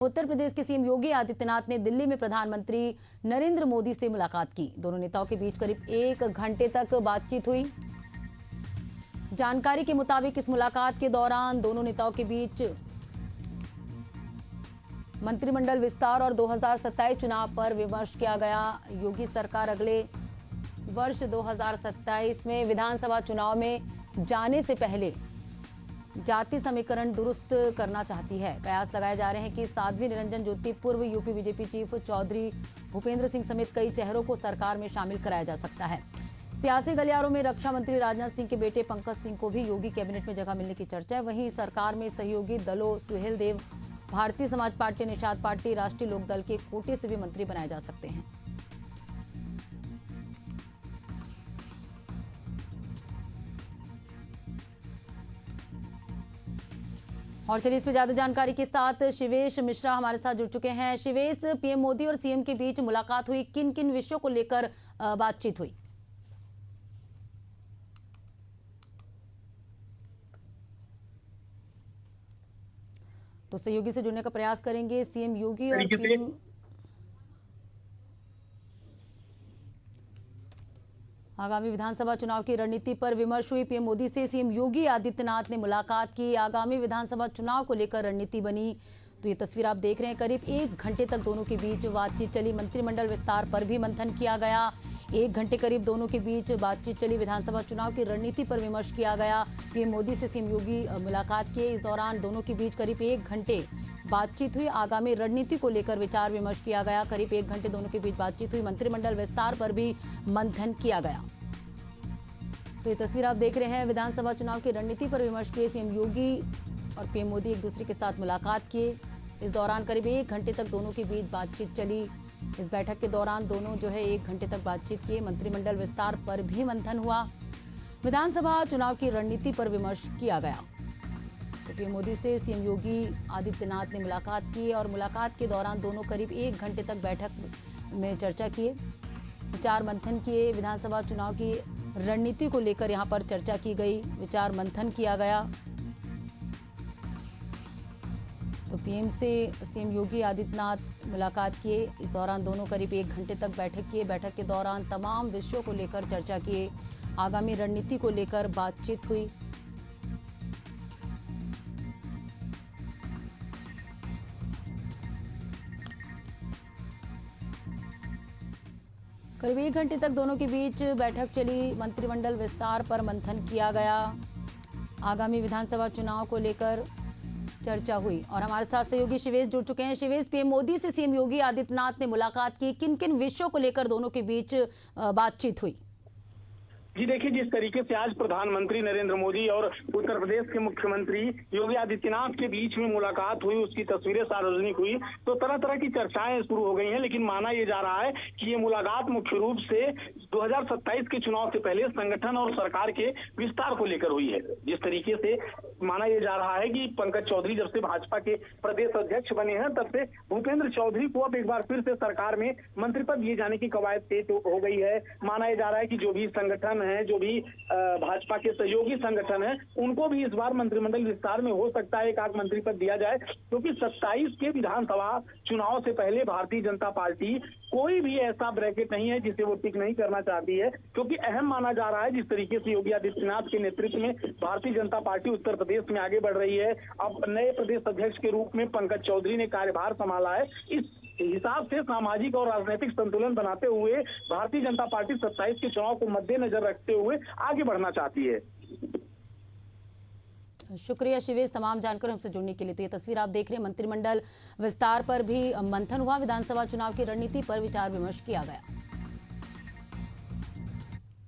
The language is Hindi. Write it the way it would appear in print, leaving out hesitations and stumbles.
उत्तर प्रदेश के सीएम योगी आदित्यनाथ ने दिल्ली में प्रधानमंत्री नरेंद्र मोदी से मुलाकात की। दोनों नेताओं के बीच करीब 1 घंटे तक बातचीत हुई। जानकारी के मुताबिक इस मुलाकात के दौरान दोनों नेताओं के बीच मंत्रिमंडल विस्तार और 2027 चुनाव पर विमर्श किया गया। योगी सरकार अगले वर्ष 2027 में विधानसभा चुनाव में जाने से पहले जाति समीकरण दुरुस्त करना चाहती है। कयास लगाए जा रहे हैं कि साध्वी निरंजन ज्योति, पूर्व UP BJP chief Chaudhary Bhupendra Singh समेत कई चेहरों को सरकार में शामिल कराया जा सकता है। सियासी गलियारों में रक्षा मंत्री राजनाथ सिंह के बेटे पंकज सिंह को भी योगी कैबिनेट में जगह मिलने की चर्चा है। वहीं सरकार में सहयोगी दलों सुहेल देव, भारतीय समाज पार्टी, निषाद पार्टी, राष्ट्रीय लोकदल के कोटे से भी मंत्री बनाए जा सकते हैं। और चलिए इस पर ज्यादा जानकारी के साथ शिवेश मिश्रा हमारे साथ जुड़ चुके हैं। शिवेश, पीएम मोदी और सीएम के बीच मुलाकात हुई, किन किन विषयों को लेकर बातचीत हुई? तो सहयोगी से जुड़ने का प्रयास करेंगे। सीएम योगी और पीएम आगामी विधानसभा चुनाव की रणनीति पर विमर्श हुई। पीएम मोदी से सीएम योगी आदित्यनाथ ने मुलाकात की। आगामी विधानसभा चुनाव को लेकर रणनीति बनी। तो ये तस्वीर आप देख रहे हैं, करीब 1 घंटे तक दोनों के बीच बातचीत चली। मंत्रिमंडल विस्तार पर भी मंथन किया गया। 1 घंटे करीब दोनों के बीच बातचीत चली। विधानसभा चुनाव की रणनीति पर विमर्श किया गया। पीएम मोदी से सीएम योगी मुलाकात किए। इस दौरान दोनों के बीच करीब 1 घंटे बातचीत हुई। आगामी रणनीति को लेकर विचार विमर्श किया गया। करीब 1 घंटे दोनों के बीच बातचीत हुई। मंत्रिमंडल विस्तार पर भी मंथन किया गया। तो ये तस्वीर आप देख रहे हैं, विधानसभा चुनाव की रणनीति पर विमर्श किए सीएम योगी और पीएम मोदी एक दूसरे के साथ मुलाकात किए। इस दौरान करीब 1 घंटे तक दोनों के बीच बातचीत चली। इस बैठक के दौरान दोनों 1 घंटे तक बातचीत किए। मंत्रिमंडल विस्तार पर भी मंथन हुआ। विधानसभा चुनाव की रणनीति पर विमर्श किया गया। तो पीएम मोदी से सीएम योगी आदित्यनाथ ने मुलाकात की और मुलाकात के दौरान दोनों करीब 1 घंटे तक बैठक में चर्चा किए, विचार मंथन किए। विधानसभा चुनाव की रणनीति को लेकर यहां पर चर्चा की गई, विचार मंथन किया गया। तो पीएम से सीएम योगी आदित्यनाथ मुलाकात किए। इस दौरान दोनों करीब 1 घंटे तक बैठक किए। बैठक के दौरान तमाम विषयों को लेकर चर्चा किए। आगामी रणनीति को लेकर बातचीत हुई। करीब 1 घंटे तक दोनों के बीच बैठक चली। मंत्रिमंडल विस्तार पर मंथन किया गया। आगामी विधानसभा चुनाव को लेकर चर्चा हुई और हमारे साथ सहयोगी शिवेश जुड़ चुके हैं। शिवेश, पीएम मोदी से सीएम योगी आदित्यनाथ ने मुलाकात की, किन किन विषयों को लेकर दोनों के बीच बातचीत हुई? जी देखिए, जिस तरीके से आज प्रधानमंत्री नरेंद्र मोदी और उत्तर प्रदेश के मुख्यमंत्री योगी आदित्यनाथ के बीच में मुलाकात हुई, उसकी तस्वीरें सार्वजनिक हुई, तो तरह तरह की चर्चाएं शुरू हो गई हैं। लेकिन माना यह जा रहा है कि ये मुलाकात मुख्य रूप से 2027 के चुनाव से पहले संगठन और सरकार के विस्तार को लेकर हुई है। जिस तरीके से माना यह जा रहा है कि पंकज चौधरी जब से भाजपा के प्रदेश अध्यक्ष बने हैं, तब से भूपेंद्र चौधरी को अब एक बार फिर से सरकार में मंत्री पद दिए जाने की कवायद तेज हो गई है। माना यह जा रहा है कि जो भी संगठन है, जो भी भाजपा के सहयोगी संगठन है, उनको भी इस बार मंत्रिमंडल विस्तार में हो सकता है एक आध मंत्री पद दिया जाए, क्योंकि 27 के विधानसभा चुनाव से पहले भारतीय जनता पार्टी कोई भी ऐसा ब्रैकेट नहीं है जिसे वो टिक नहीं करना चाहती है, क्योंकि अहम माना जा रहा है जिस तरीके से योगी आदित्यनाथ के नेतृत्व में भारतीय जनता पार्टी उत्तर प्रदेश में आगे बढ़ रही है। अब नए प्रदेश अध्यक्ष के रूप में पंकज चौधरी ने कार्यभार संभाला है। इस हिसाब से सामाजिक और राजनीतिक संतुलन बनाते हुए भारतीय जनता पार्टी 27 के चुनाव को मद्देनजर रखते हुए आगे बढ़ना चाहती है। शुक्रिया शिवेश तमाम जानकर हमसे जुड़ने के लिए। तो ये तस्वीर आप देख रहे हैं, मंत्रिमंडल विस्तार पर भी मंथन हुआ। विधानसभा चुनाव की रणनीति पर विचार विमर्श किया गया।